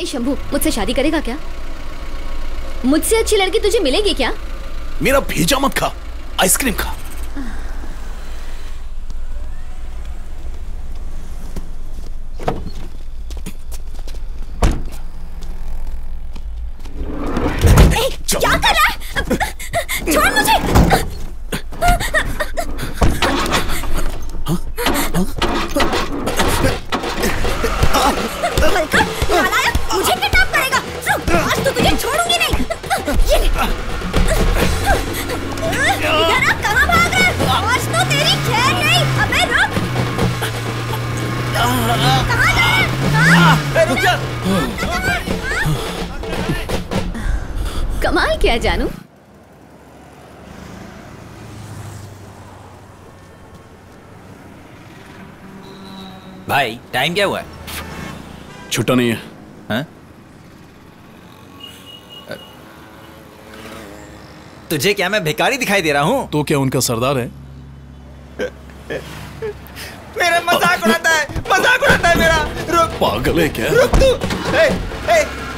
ए शंभू, मुझसे शादी करेगा क्या? मुझसे अच्छी लड़की तुझे मिलेगी क्या? मेरा भेजा मत खा, आइसक्रीम खा। क्या कर रहा है? छोड़ मुझे। नालायक, मुझे किडनैप करेगा। आज तो तुझे छोड़ूंगी नहीं। ये ले। इधर आ, कहाँ भाग रहे? आज तो तेरी खैर नहीं। अबे रुक। कहाँ जा रहे? रुक जा। कमाल क्या जानू। भाई टाइम क्या हुआ है? छुट्टा नहीं है। हाँ? तुझे क्या मैं भिखारी दिखाई दे रहा हूँ? तो क्या उनका सरदार है? मेरा मजाक उड़ाता है, मजाक उड़ाता है मेरा। रुक। पागल है क्या? रुक तू।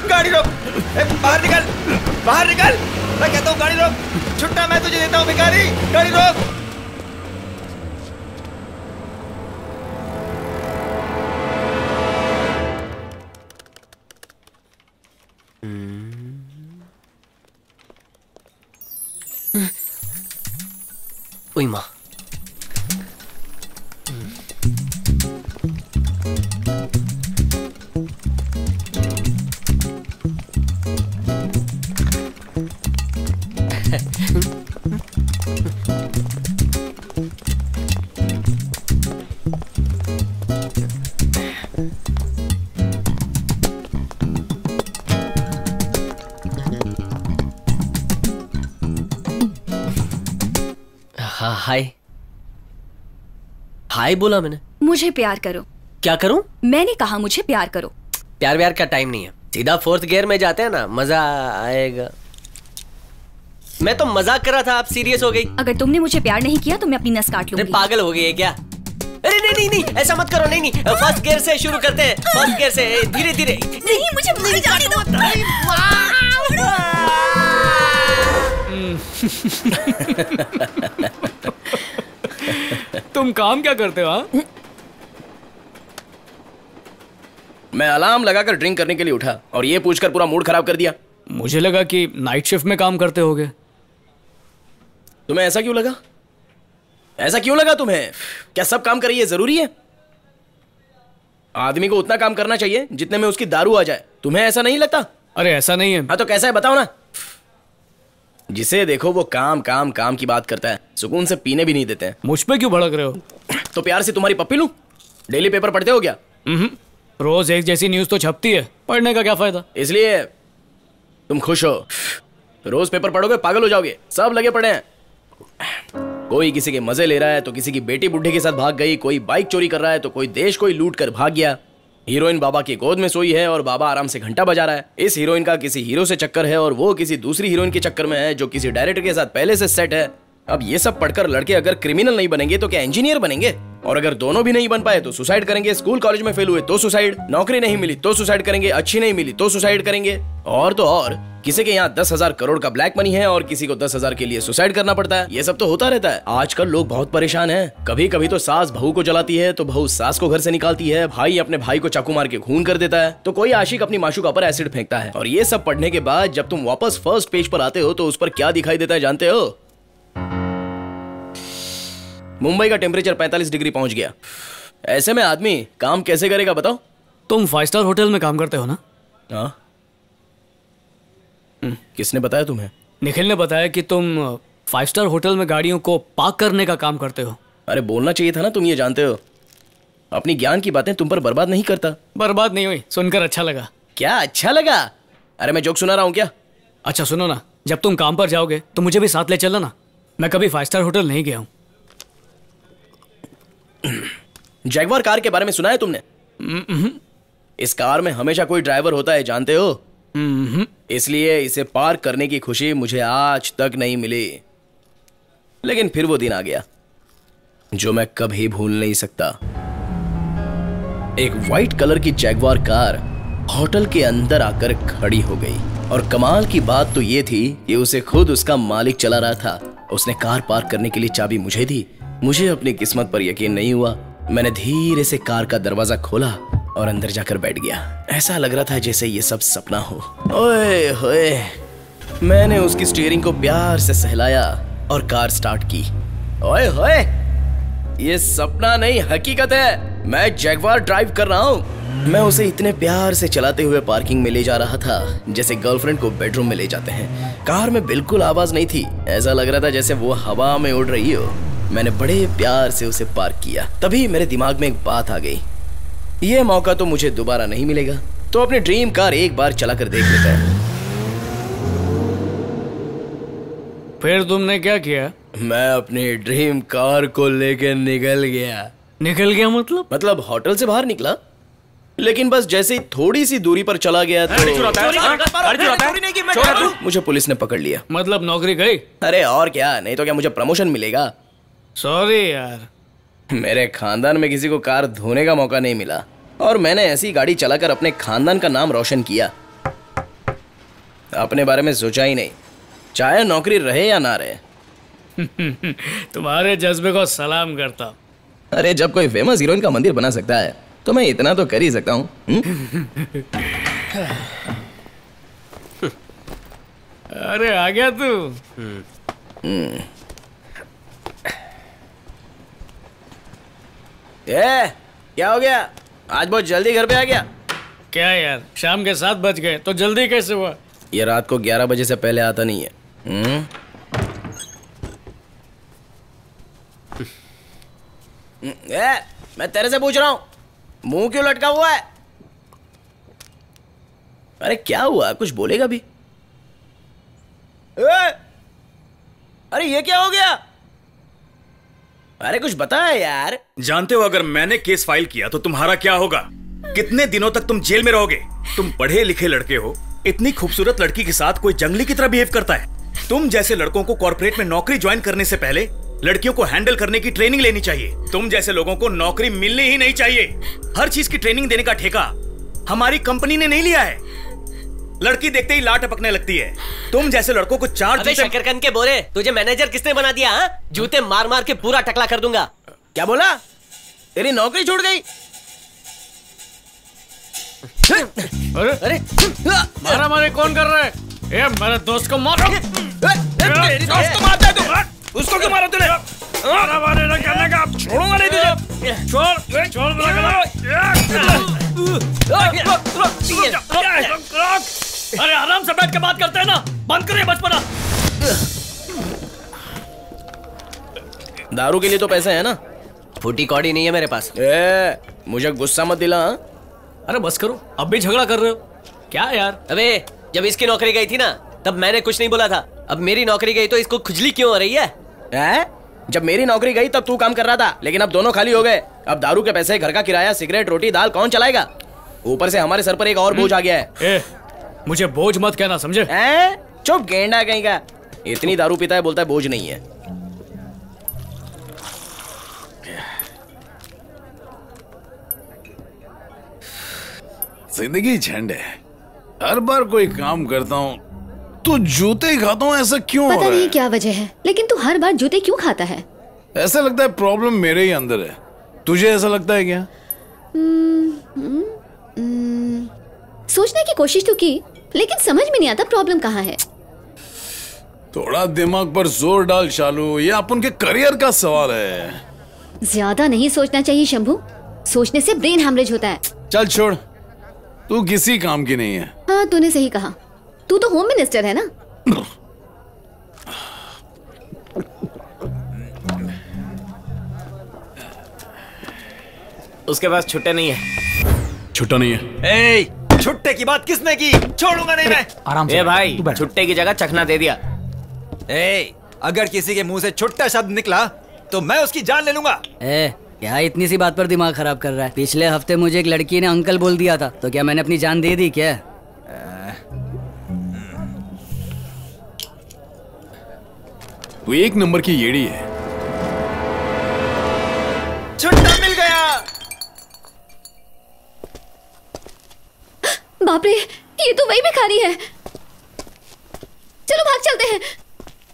गाड़ी रोक। बाहर निकल, बाहर निकल। मैं कहता हूँ गाड़ी रोक। छुट्टा मैं तुझे देता हूँ भिखारी, गाड़ी रोक। ओए माँ। हाय हाय बोला मैंने। मुझे प्यार करो। क्या करूं? मैंने कहा मुझे प्यार करो। प्यार व्यार का टाइम नहीं है, सीधा 4th गियर में जाते हैं ना, मजा आएगा। मैं तो मजाक कर रहा था, आप सीरियस हो गई। अगर तुमने मुझे प्यार नहीं किया तो मैं अपनी नस काट लूंगी। पागल हो गई है क्या? अरे नहीं नहीं नहीं, ऐसा मत करो। नहीं नहीं, 1st गियर से शुरू करते हैं। 1st गियर से धीरे धीरे। नहीं, मुझे मर जाने दो। तुम काम क्या करते हो? हाँ, मैं अलार्म लगाकर ड्रिंक करने के लिए उठा और ये पूछकर पूरा मूड खराब कर दिया। मुझे लगा कि नाइट शिफ्ट में काम करते होगे। तुम्हें ऐसा क्यों लगा? ऐसा क्यों लगा तुम्हें? क्या सब काम कर रही है जरूरी है? आदमी को उतना काम करना चाहिए जितने में उसकी दारू आ जाए। तुम्हें ऐसा नहीं लगता? अरे ऐसा नहीं है। हाँ तो कैसा है बताओ ना। जिसे देखो वो काम काम काम की बात करता है, सुकून से पीने भी नहीं देते हैं। मुझ पे क्यों भड़क रहे हो? तो प्यार से तुम्हारी पप्पी लूं? डेली पेपर पढ़ते हो क्या? रोज एक जैसी न्यूज तो छपती है, पढ़ने का क्या फायदा? इसलिए तुम खुश हो। रोज पेपर पढ़ोगे पागल हो जाओगे। सब लगे पड़े हैं। कोई किसी के मजे ले रहा है तो किसी की बेटी बुढ़े के साथ भाग गई, कोई बाइक चोरी कर रहा है तो कोई देश कोई लूट कर भाग गया। हीरोइन बाबा की गोद में सोई है और बाबा आराम से घंटा बजा रहा है। इस हीरोइन का किसी हीरो से चक्कर है और वो किसी दूसरी हीरोइन के चक्कर में है जो किसी डायरेक्टर के साथ पहले से सेट है। अब ये सब पढ़कर लड़के अगर क्रिमिनल नहीं बनेंगे तो क्या इंजीनियर बनेंगे? और अगर दोनों भी नहीं बन पाए तो सुसाइड करेंगे। स्कूल कॉलेज में फेल हुए तो सुसाइड, नौकरी नहीं मिली तो सुसाइड करेंगे, अच्छी नहीं मिली तो सुसाइड करेंगे। और तो और किसी के यहाँ 10,000 करोड़ का ब्लैक मनी है और किसी को 10,000 के लिए सुसाइड करना पड़ता है। ये सब तो होता रहता है। आजकल लोग बहुत परेशान हैं। कभी कभी तो सास बहू को जलाती है तो बहू सास को घर से निकालती है, भाई अपने भाई को चाकू मार के खून कर देता है, तो कोई आशिक अपनी माशूका पर एसिड फेंकता है। और ये सब पढ़ने के बाद जब तुम वापस फर्स्ट पेज पर आते हो तो उस पर क्या दिखाई देता है जानते हो? मुंबई का टेम्परेचर 45 डिग्री पहुंच गया। ऐसे में आदमी काम कैसे करेगा बताओ? तुम 5 स्टार होटल में काम करते हो ना? हाँ। किसने बताया तुम्हें? निखिल ने बताया कि तुम 5 स्टार होटल में गाड़ियों को पार्क करने का काम करते हो। अरे बोलना चाहिए था ना, तुम ये जानते हो। अपनी ज्ञान की बातें तुम पर बर्बाद नहीं करता। बर्बाद नहीं हुई, सुनकर अच्छा लगा। क्या अच्छा लगा? अरे मैं जोक सुना रहा हूँ क्या? अच्छा सुनो ना, जब तुम काम पर जाओगे तो मुझे भी साथ ले चलना ना। मैं कभी 5 स्टार होटल नहीं गया हूँ। जैगवार कार के बारे में सुना है तुमने? इस कार में हमेशा कोई ड्राइवर होता है जानते हो? इसलिए इसे पार्क करने की खुशी मुझे आज तक नहीं मिली। लेकिन फिर वो दिन आ गया जो मैं कभी भूल नहीं सकता। एक व्हाइट कलर की जैगवार कार होटल के अंदर आकर खड़ी हो गई। और कमाल की बात तो ये थी कि उसे खुद उसका मालिक चला रहा था। उसने कार पार्क करने के लिए चाबी मुझे दी। मुझे अपनी किस्मत पर यकीन नहीं हुआ। मैंने धीरे से कार का दरवाजा खोला और अंदर जाकर बैठ गया। ऐसा लग रहा था जैसे ये सब सपना हो। ओए होए, मैंने उसकी स्टीयरिंग को प्यार से सहलाया और कार स्टार्ट की। ओए होए, ये सपना नहीं हकीकत है। मैं जैगवार ड्राइव कर रहा हूँ। मैं उसे इतने प्यार से चलाते हुए पार्किंग में ले जा रहा था जैसे गर्लफ्रेंड को बेडरूम में ले जाते हैं। कार में बिल्कुल आवाज नहीं थी। ऐसा लग रहा था जैसे वो हवा में उड़ रही हो। मैंने बड़े प्यार से उसे पार्क किया। तभी मेरे दिमाग में एक बात आ गई, ये मौका तो मुझे दोबारा नहीं मिलेगा, तो अपनी ड्रीम कार एक बार चला कर देख लेता है। फिर तुमने क्या किया? मैं अपनी ड्रीम कार को लेकर निकल गया। निकल गया मतलब होटल से बाहर निकला, लेकिन बस जैसे ही थोड़ी सी दूरी पर चला गया तो मुझे पुलिस ने पकड़ लिया। मतलब नौकरी गई? अरे और क्या, नहीं तो क्या मुझे प्रमोशन मिलेगा। सॉरी यार, मेरे खानदान में किसी को कार धोने का मौका नहीं मिला और मैंने ऐसी गाड़ी चलाकर अपने खानदान का नाम रोशन किया। अपने बारे में सोचा ही नहीं, चाहे नौकरी रहे या ना रहे। तुम्हारे जज्बे को सलाम करता हूं। अरे जब कोई फेमस हीरोइन का मंदिर बना सकता है तो मैं इतना तो कर ही सकता हूँ। अरे आ गया तू। क्या हो गया, आज बहुत जल्दी घर पे आ गया? क्या यार, शाम के 7 बज गए तो जल्दी कैसे हुआ? ये रात को 11 बजे से पहले आता नहीं है। मैं तेरे से पूछ रहा हूँ, मुंह क्यों लटका हुआ है? अरे क्या हुआ, कुछ बोलेगा भी? अरे ये क्या हो गया? अरे कुछ बता यार। जानते हो अगर मैंने केस फाइल किया तो तुम्हारा क्या होगा? कितने दिनों तक तुम जेल में रहोगे? तुम पढ़े लिखे लड़के हो, इतनी खूबसूरत लड़की के साथ कोई जंगली की तरह बिहेव करता है। तुम जैसे लड़कों को कॉर्पोरेट में नौकरी ज्वाइन करने से पहले लड़कियों को हैंडल करने की ट्रेनिंग लेनी चाहिए। तुम जैसे लोगों को नौकरी मिलनी ही नहीं चाहिए। हर चीज की ट्रेनिंग देने का ठेका हमारी कंपनी ने नहीं लिया है। लड़की देखते ही लाट टपकने लगती है। तुम जैसे लड़कों को 4 अबे शकरकंद के बोरे, तुझे मैनेजर किसने बना दिया? हा? जूते मार मार के पूरा टकला कर दूंगा। क्या बोला? तेरी नौकरी छूट गई? अरे मारा मारे कौन कर रहा है? ये मेरे दोस्त को मारो। तेरी दोस्त को मारता है तू? उसको क्यों मारा तूने? मारा मारे ना करने का, छोड़ूंगा नहीं तुझे। छोड़ अरे आराम से बैठ के बात करते हैं ना, बंद करिए बचपना। दारू के लिए तो पैसे है ना? फूटी कौड़ी नहीं है मेरे पास। मुझे गुस्सा मत दिला। अरे बस करो, अब भी झगड़ा कर रहे हो क्या यार? अबे जब इसकी नौकरी गई थी ना तब मैंने कुछ नहीं बोला था। अब मेरी नौकरी गई तो इसको खुजली क्यों हो रही है? जब मेरी नौकरी गई तब तू काम कर रहा था, लेकिन अब दोनों खाली हो गए। अब दारू के पैसे, घर का किराया, सिगरेट, रोटी, दाल कौन चलाएगा? ऊपर से हमारे सर पर एक और बोझ आ गया है। मुझे बोझ मत कहना, समझे? चुप गेंडा कहीं का। इतनी दारू पीता है, बोलता है बोझ नहीं है। जिंदगी झंड है। हर बार कोई काम करता हूँ तो जूते ही खाता हूँ। ऐसा क्यों हो रहा है? पता नहीं क्या वजह है, लेकिन तू हर बार जूते क्यों खाता है? ऐसा लगता है प्रॉब्लम मेरे ही अंदर है। तुझे ऐसा लगता है क्या? सोचने की कोशिश तो की, लेकिन समझ में नहीं आता प्रॉब्लम कहाँ है। थोड़ा दिमाग पर जोर डाल शालू, ये अपन के करियर का सवाल है। ज्यादा नहीं सोचना चाहिए शंभू, सोचने से ब्रेन हैमरेज होता है। चल छोड़, तू किसी काम की नहीं है। हाँ तूने सही कहा, तू तो होम मिनिस्टर है ना। उसके पास छुट्टे नहीं है। छुट्टा नहीं है। छुट्टे की बात किसने की? छोड़ूंगा नहीं मैं। आराम से भाई, छुट्टे की जगह चखना दे दिया। अगर किसी के मुंह से छुट्टा शब्द निकला तो मैं उसकी जान ले लूंगा। क्या इतनी सी बात पर दिमाग खराब कर रहा है? पिछले हफ्ते मुझे एक लड़की ने अंकल बोल दिया था, तो क्या मैंने अपनी जान दे दी क्या? वो 1 नंबर की येड़ी है। छुट्टा मिल गया। बाप रे, ये तो वही भिखारी है। चलो भाग चलते हैं,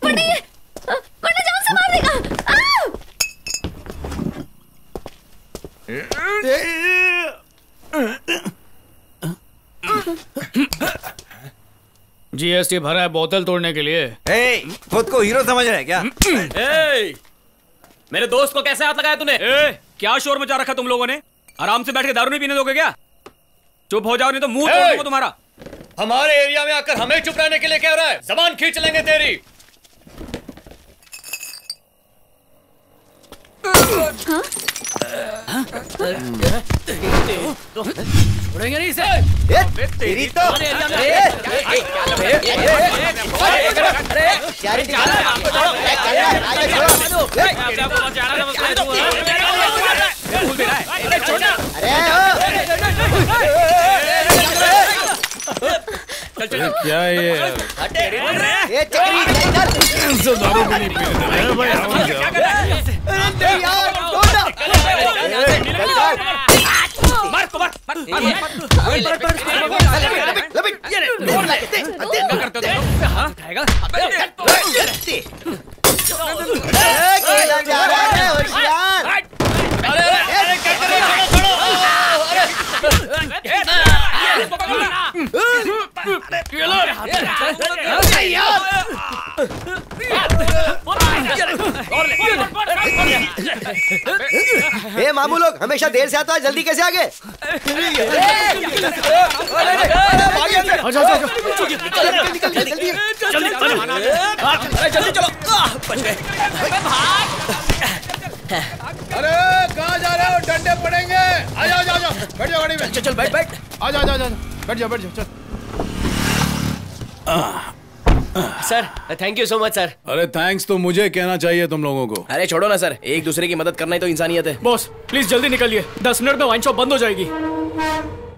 वरना जान से मार देगा। जीएसटी भरा है बोतल तोड़ने के लिए। खुद को हीरो समझ रहे हैं क्या? मेरे दोस्त को कैसे हाथ लगाया तूने? क्या शोर मचा रखा तुम लोगों ने? आराम से बैठ के दारू नहीं पीने दोगे क्या? चुप हो जाओ नहीं तो मुंह तोड़ दूंगा तुम्हारा। हमारे एरिया में आकर हमें चुप रहने के लिए कह रहा है? जबान खींच लेंगे तेरी। उड़ेंगे नहीं इसे। तेरी तो क्या ये दारू भी नहीं पीने भाई। ए मामू लोग हमेशा देर से आता है, जल्दी कैसे आ गए? अरे कहाँ जा रहे हो? डंडे पड़ेंगे। आ जाओ जाओ जाओ, बैठ जाओ गाड़ी में। चल बैठ बैठ। आ जाओ जाओ जाओ, बैठ जाओ बैठ जाओ, चल। Sir thank you so much sir. अरे थैंक्स तो मुझे कहना चाहिए तुम लोगों को। अरे छोड़ो ना सर, एक दूसरे की मदद करना ही तो इंसानियत है। बॉस प्लीज जल्दी निकलिए, 10 मिनट में वाइन शॉप बंद हो जाएगी।